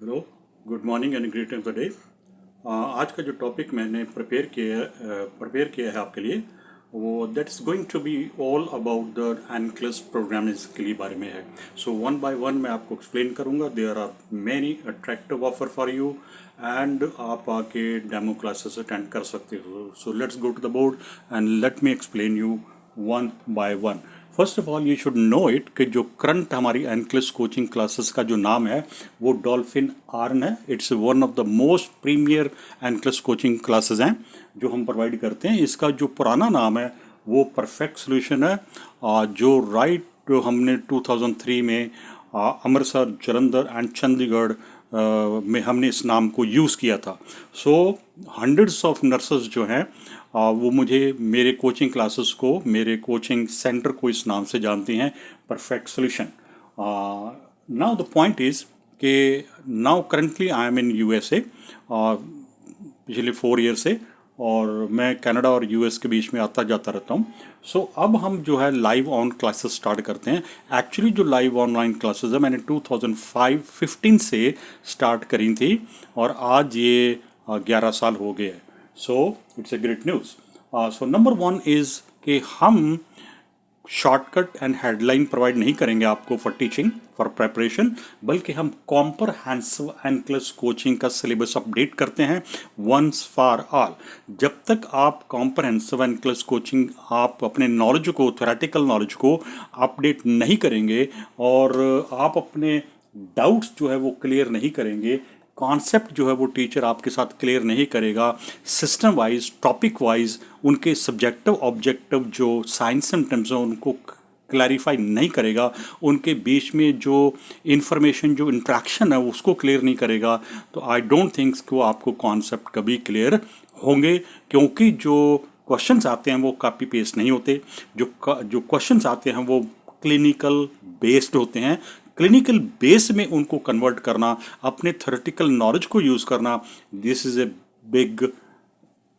Hello, good morning and great of the day. आज का जो टॉपिक मैंने प्रिपेयर किया है आपके लिए, वो that's going to be all about the NCLEX programming के बारे में है। सो वन बाय वन मैं आपको एक्सप्लेन करूंगा। There are many attractive offer for you and आप आके डेमो क्लासेस अटेंड कर सकते हो। So let's go to the board and let me explain you one by one. First of all you should know it कि जो current हमारी एनक्लेस coaching classes का जो नाम है वो डॉल्फिन आर्न है। It's one of the most premier NCLEX coaching classes हैं जो हम प्रोवाइड करते हैं। इसका जो पुराना नाम है वो परफेक्ट सोल्यूशन है, जो हमने 2003 में अमृतसर, जलंधर एंड चंडीगढ़ में हमने इस नाम को यूज़ किया था। सो हंड्रेड्स ऑफ नर्सेज जो हैं वो मुझे मेरे कोचिंग क्लासेस को, मेरे कोचिंग सेंटर को इस नाम से जानते हैं, perfect solution. Now the point is कि now currently I am in USA पिछले 4 ईयर से, और मैं कनाडा और यूएस के बीच में आता जाता रहता हूँ। सो अब हम जो है लाइव ऑन क्लासेस स्टार्ट करते हैं। एक्चुअली जो लाइव ऑनलाइन क्लासेस है मैंने 2015 से स्टार्ट करी थी और आज ये 11 साल हो गए हैं। So it's a great news. So number one is कि हम शॉर्टकट एंड हेडलाइन प्रोवाइड नहीं करेंगे आपको फॉर टीचिंग, फॉर प्रेपरेशन, बल्कि हम कॉम्प्रहेंसिव एनक्लेस कोचिंग का सिलेबस अपडेट करते हैं वंस फॉर ऑल। जब तक आप कॉम्प्रहेंसिव एनक्लेस कोचिंग, आप अपने नॉलेज को, थ्योरेटिकल नॉलेज को अपडेट नहीं करेंगे और आप अपने डाउट्स जो है वो क्लियर नहीं करेंगे, कॉन्सेप्ट जो है वो टीचर आपके साथ क्लियर नहीं करेगा, सिस्टम वाइज, टॉपिक वाइज उनके सब्जेक्टिव ऑब्जेक्टिव जो साइंस एंड टर्म्स हैं उनको क्लैरिफाई नहीं करेगा, उनके बीच में जो इंफॉर्मेशन, जो इंट्रैक्शन है उसको क्लियर नहीं करेगा, तो आई डोंट थिंक कि वो आपको कॉन्सेप्ट कभी क्लियर होंगे। क्योंकि जो क्वेश्चंस आते हैं वो कॉपी पेस्ट नहीं होते। जो क्वेश्चंस आते हैं वो क्लिनिकल बेस्ड होते हैं। क्लिनिकल बेस में उनको कन्वर्ट करना, अपने थ्योरेटिकल नॉलेज को यूज़ करना, दिस इज़ ए बिग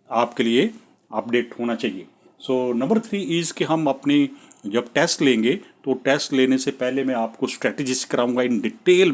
आपके लिए अपडेट होना चाहिए। सो नंबर थ्री इज़ कि हम अपनी जब टेस्ट लेंगे तो टेस्ट लेने से पहले मैं आपको स्ट्रेटजीज कराऊंगा इन डिटेल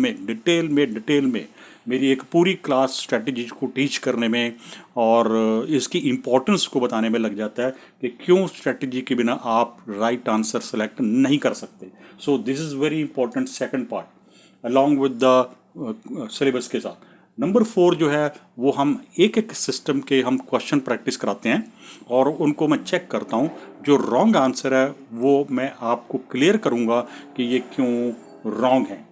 में मेरी एक पूरी क्लास स्ट्रेटजीज को टीच करने में और इसकी इम्पोर्टेंस को बताने में लग जाता है कि क्यों स्ट्रेटजी के बिना आप राइट आंसर सेलेक्ट नहीं कर सकते। So this is very important second part along with the syllabus के साथ। नंबर फोर जो है वो हम एक एक सिस्टम के हम क्वेश्चन प्रैक्टिस कराते हैं और उनको मैं चेक करता हूँ। जो रॉन्ग आंसर है वो मैं आपको क्लियर करूँगा कि ये क्यों रॉन्ग है।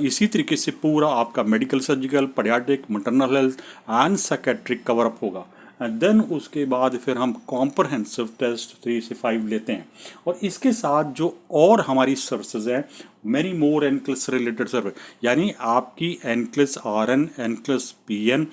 इसी तरीके से पूरा आपका medical, surgical, paediatric, maternal health and psychiatric cover up होगा। एंड देन उसके बाद फिर हम कॉम्प्रहेंसिव टेस्ट 3 से 5 लेते हैं। और इसके साथ जो और हमारी सर्विसेज हैं, many more NCLEX related service, यानी आपकी एनक्लेस आरएन, एनक्लेस पीएन,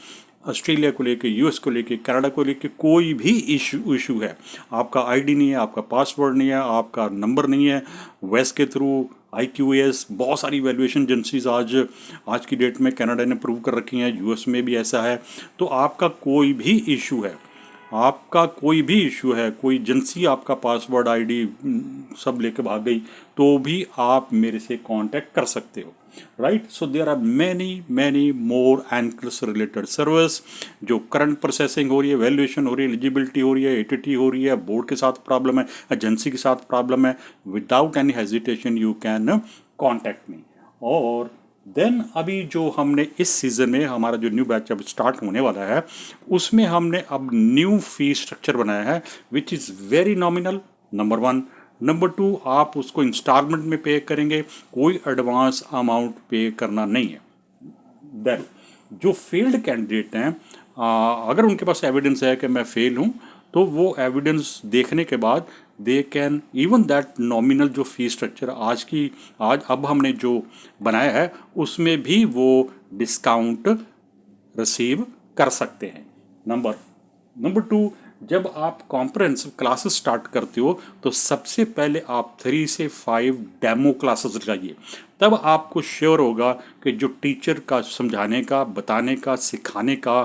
ऑस्ट्रेलिया को लेके, यूएस को लेके, कनाडा को लेके कोई भी इशू है, आपका आईडी नहीं है, आपका पासवर्ड नहीं है, आपका नंबर नहीं है, वेस के थ्रू, IQAS, बहुत सारी वैल्यूएशन एजेंसीज आज की डेट में कनाडा ने प्रूव कर रखी हैं, यूएस में भी ऐसा है। तो आपका कोई भी इशू है, आपका कोई भी इशू है, कोई एजेंसी आपका पासवर्ड, आईडी सब लेके भाग गई, तो भी आप मेरे से कांटेक्ट कर सकते हो, right. So there are many more NCLEX related service जो करंट प्रोसेसिंग हो रही है, वैल्यूएशन हो रही है, एलिजिबिलिटी हो रही है, ATT हो रही है, बोर्ड के साथ प्रॉब्लम है, एजेंसी के साथ प्रॉब्लम है, without any hesitation you can contact me. और देन अभी जो हमने इस सीज़न में हमारा जो न्यू बैच अब स्टार्ट होने वाला है उसमें हमने अब न्यू फी स्ट्रक्चर बनाया है which is very nominal, number one. Number two, आप उसको इंस्टॉलमेंट में पे करेंगे, कोई एडवांस अमाउंट पे करना नहीं है। देन जो फेल्ड कैंडिडेट हैं, अगर उनके पास एविडेंस है कि मैं फेल हूँ, तो वो एविडेंस देखने के बाद they can even that nominal जो फी स्ट्रक्चर आज अब हमने जो बनाया है उसमें भी वो डिस्काउंट रिसीव कर सकते हैं। नंबर टू, जब आप कॉम्प्रहेंसिव क्लासेस स्टार्ट करते हो तो सबसे पहले आप 3 से 5 डेमो क्लासेस लगाइए, तब आपको श्योर होगा कि जो टीचर का समझाने का, बताने का, सिखाने का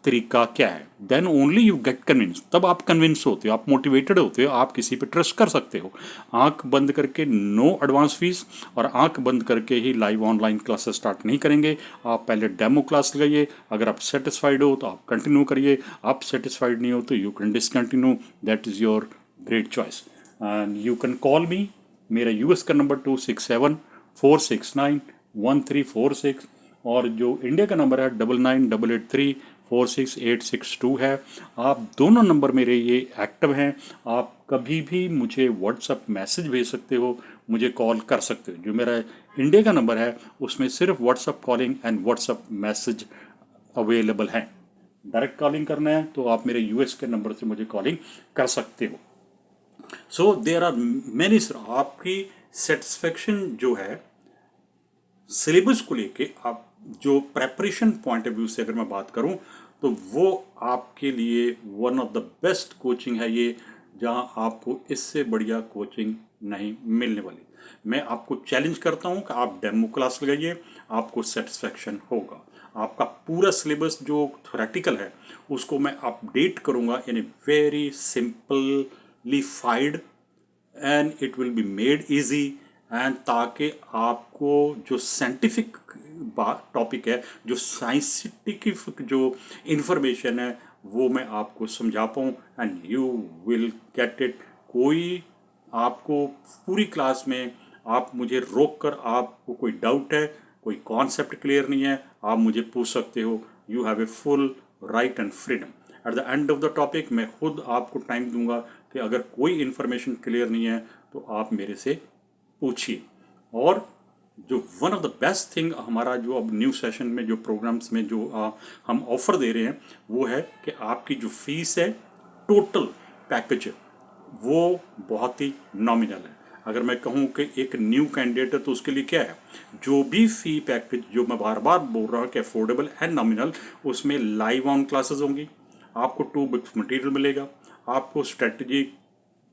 तरीका क्या है, then only you get convince, तब आप कन्विंस होते हो, आप मोटिवेटेड होते हो, आप किसी पे ट्रस्ट कर सकते हो। आंख बंद करके नो एडवांस फीस, और आंख बंद करके ही लाइव ऑनलाइन क्लासेस स्टार्ट नहीं करेंगे। आप पहले डेमो क्लास लगाइए, अगर आप सेटिस्फाइड हो तो आप कंटिन्यू करिए, आप सेटिस्फाइड नहीं हो तो you can discontinue, that is your great choice. And you can call मी, मेरा यूएस का नंबर 267-469-1346, और जो इंडिया का नंबर है 9988346862 है। आप दोनों नंबर मेरे ये एक्टिव हैं, आप कभी भी मुझे व्हाट्सअप मैसेज भेज सकते हो, मुझे कॉल कर सकते हो। जो मेरा इंडिया का नंबर है उसमें सिर्फ WhatsApp calling and WhatsApp message available हैं। डायरेक्ट कॉलिंग करना है तो आप मेरे यूएस के नंबर से मुझे कॉलिंग कर सकते हो। सो देर आर मैनी सर, आपकी सेटिस्फेक्शन जो है सिलेबस को लेके, आप जो प्रेपरेशन पॉइंट ऑफ व्यू से अगर मैं बात करूं तो वो आपके लिए one of the best coaching है ये, जहां आपको इससे बढ़िया कोचिंग नहीं मिलने वाली। मैं आपको चैलेंज करता हूं कि आप डेमो क्लास लगाइए, आपको सेटिस्फेक्शन होगा। आपका पूरा सिलेबस जो थ्योरेटिकल है उसको मैं अपडेट करूंगा in a very simplified, and it will be made easy, and ताकि आपको जो साइंटिफिक टॉपिक है, जो साइंटिफिक जो इंफॉर्मेशन है, वो मैं आपको समझा पाऊँ, and you will get it. कोई आपको पूरी क्लास में आप मुझे रोक कर, आपको कोई डाउट है, कोई कॉन्सेप्ट क्लियर नहीं है, आप मुझे पूछ सकते हो। You have a full right and freedom. At the end of the topic मैं खुद आपको टाइम दूंगा कि अगर कोई इन्फॉर्मेशन क्लियर नहीं है तो आप मेरे से पूछिए। और जो one of the best thing हमारा जो अब न्यू सेशन में जो प्रोग्राम्स में जो हम ऑफर दे रहे हैं वो है कि आपकी जो फीस है, टोटल पैकेज, वो बहुत ही नॉमिनल है। अगर मैं कहूँ कि एक न्यू कैंडिडेट है तो उसके लिए क्या है, जो भी फ़ी पैकेज जो मैं बार बार बोल रहा हूँ कि अफोर्डेबल एंड नॉमिनल, उसमें लाइव ऑन क्लासेस होंगी, आपको 2 बुक्स मटेरियल मिलेगा, आपको स्ट्रेटजी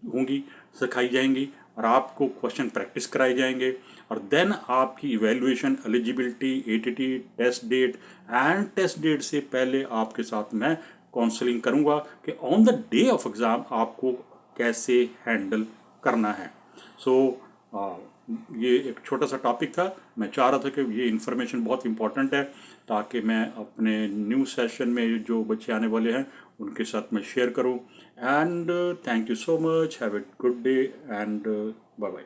होंगी, सिखाई जाएंगी, और आपको क्वेश्चन प्रैक्टिस कराए जाएंगे, और देन आपकी evaluation, eligibility, ATT, test date, and test date से पहले आपके साथ मैं काउंसलिंग करूंगा कि on the day of exam आपको कैसे हैंडल करना है। सो ये एक छोटा सा टॉपिक था, मैं चाह रहा था कि ये इन्फॉर्मेशन बहुत इंपॉर्टेंट है ताकि मैं अपने न्यू सेशन में जो बच्चे आने वाले हैं उनके साथ मैं शेयर करूं। And thank you so much, have a good day, and bye bye.